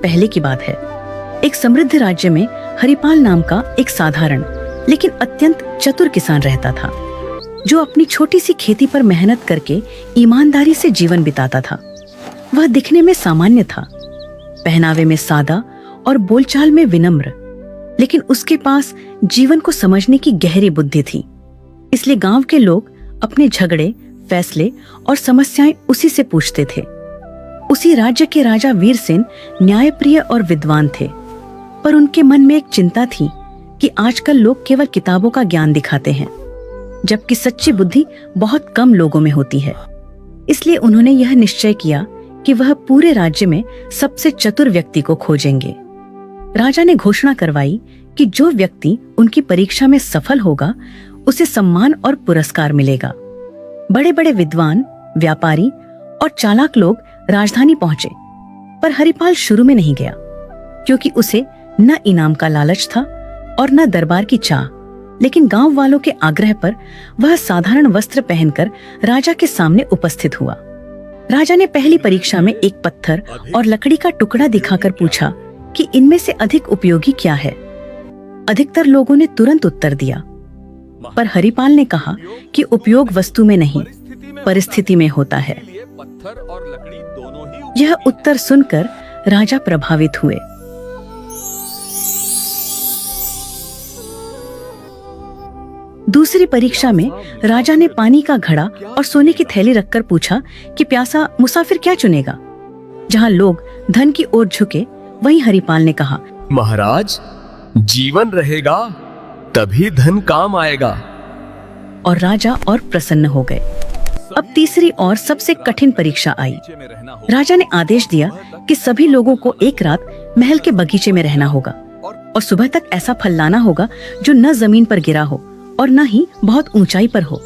पहले की बात है। एक समृद्ध राज्य में हरिपाल नाम का एक साधारण लेकिन अत्यंत चतुर किसान रहता था, जो अपनी छोटी सी खेती पर मेहनत करके ईमानदारी से जीवन बिताता था। वह दिखने में सामान्य था, पहनावे में सादा और बोलचाल में विनम्र, लेकिन उसके पास जीवन को समझने की गहरी बुद्धि थी। इसलिए गांव के लोग अपने झगड़े, फैसले और समस्याएं उसी से पूछते थे। उसी राज्य के राजा वीरसेन न्यायप्रिय और विद्वान थे, पर उनके मन में एक चिंता थी कि आजकल लोग केवल किताबों का ज्ञान दिखाते हैं, जबकि सच्ची बुद्धि बहुत कम लोगों में होती है। इसलिए उन्होंने यह निश्चय किया कि वह पूरे राज्य में सबसे चतुर व्यक्ति को खोजेंगे। राजा ने घोषणा करवाई कि जो व्यक्ति उनकी परीक्षा में सफल होगा उसे सम्मान और पुरस्कार मिलेगा। बड़े बड़े विद्वान, व्यापारी और चालाक लोग राजधानी पहुंचे, पर हरिपाल शुरू में नहीं गया, क्योंकि उसे न इनाम का लालच था और न दरबार की चाह। लेकिन गांव वालों के आग्रह पर वह साधारण वस्त्र पहनकर राजा के सामने उपस्थित हुआ। राजा ने पहली परीक्षा में एक पत्थर और लकड़ी का टुकड़ा दिखाकर पूछा कि इनमें से अधिक उपयोगी क्या है। अधिकतर लोगों ने तुरंत उत्तर दिया, पर हरिपाल ने कहा कि उपयोग वस्तु में नहीं, परिस्थिति में होता है। यह उत्तर सुनकर राजा प्रभावित हुए। दूसरी परीक्षा में राजा ने पानी का घड़ा और सोने की थैली रखकर पूछा कि प्यासा मुसाफिर क्या चुनेगा। जहां लोग धन की ओर झुके, वहीं हरिपाल ने कहा, महाराज, जीवन रहेगा तभी धन काम आएगा। और राजा और प्रसन्न हो गए। अब तीसरी और सबसे कठिन परीक्षा आई। राजा ने आदेश दिया कि सभी लोगों को एक रात महल के बगीचे में रहना होगा और सुबह तक ऐसा फल लाना होगा जो न जमीन पर गिरा हो और न ही बहुत ऊंचाई पर हो।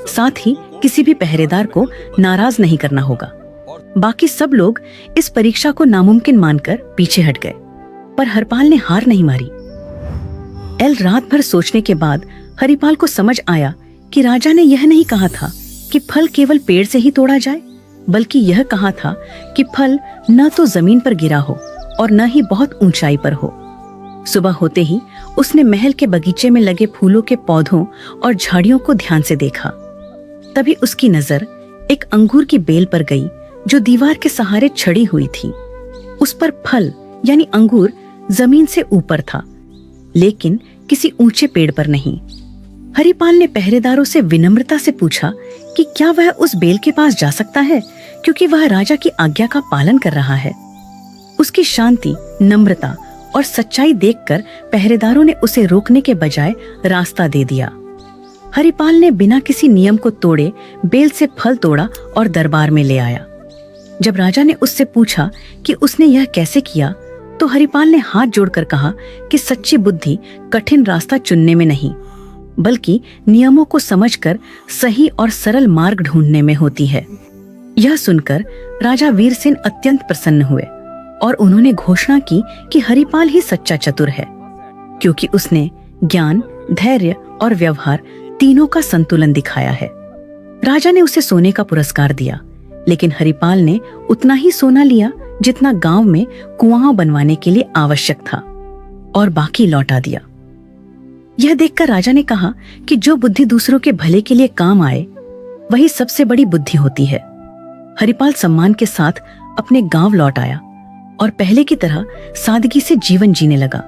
साथ ही किसी भी पहरेदार को नाराज नहीं करना होगा। बाकी सब लोग इस परीक्षा को नामुमकिन मानकर पीछे हट गए, पर हरिपाल ने हार नहीं मारी। रात भर सोचने के बाद हरिपाल को समझ आया कि राजा ने यह नहीं कहा था कि फल केवल पेड़ से ही तोड़ा जाए, बल्कि यह कहा था कि फल न तो जमीन पर गिरा हो और न ही बहुत ऊंचाई पर हो। सुबह होते ही उसने महल के बगीचे में लगे फूलों के पौधों और झाड़ियों को ध्यान से देखा। तभी उसकी नजर एक अंगूर की बेल पर गई, जो दीवार के सहारे छड़ी हुई थी। उस पर फल यानी अंगूर जमीन से ऊपर था, लेकिन किसी ऊंचे पेड़ पर नहीं। हरिपाल ने पहरेदारों से विनम्रता से पूछा कि क्या वह उस बेल के पास जा सकता है, क्योंकि वह राजा की आज्ञा का पालन कर रहा है। उसकी शांति, नम्रता और सच्चाई देखकर पहरेदारों ने उसे रोकने के बजाय रास्ता दे दिया। हरिपाल ने बिना किसी नियम को तोड़े बेल से फल तोड़ा और दरबार में ले आया। जब राजा ने उससे पूछा कि उसने यह कैसे किया, तो हरिपाल ने हाथ जोड़कर कहा कि सच्ची बुद्धि कठिन रास्ता चुनने में नहीं, बल्कि नियमों को समझकर सही और सरल मार्ग ढूंढने में होती है। यह सुनकर राजा वीरसेन अत्यंत प्रसन्न हुए और उन्होंने घोषणा की कि हरिपाल ही सच्चा चतुर है, क्योंकि उसने ज्ञान, धैर्य और व्यवहार तीनों का संतुलन दिखाया है। राजा ने उसे सोने का पुरस्कार दिया, लेकिन हरिपाल ने उतना ही सोना लिया जितना गांव में कुआं बनवाने के लिए आवश्यक था, और बाकी लौटा दिया। यह देखकर राजा ने कहा कि जो बुद्धि दूसरों के भले के लिए काम आए, वही सबसे बड़ी बुद्धि होती है। हरिपाल सम्मान के साथ अपने गांव लौट आया और पहले की तरह सादगी से जीवन जीने लगा।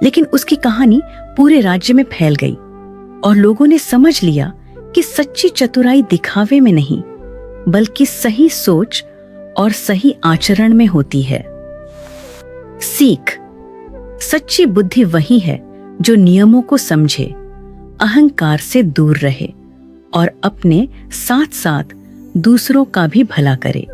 लेकिन उसकी कहानी पूरे राज्य में फैल गई और लोगों ने समझ लिया कि सच्ची चतुराई दिखावे में नहीं, बल्कि सही सोच और सही आचरण में होती है। सीख: सच्ची बुद्धि वही है जो नियमों को समझे, अहंकार से दूर रहे और अपने साथ साथ दूसरों का भी भला करे।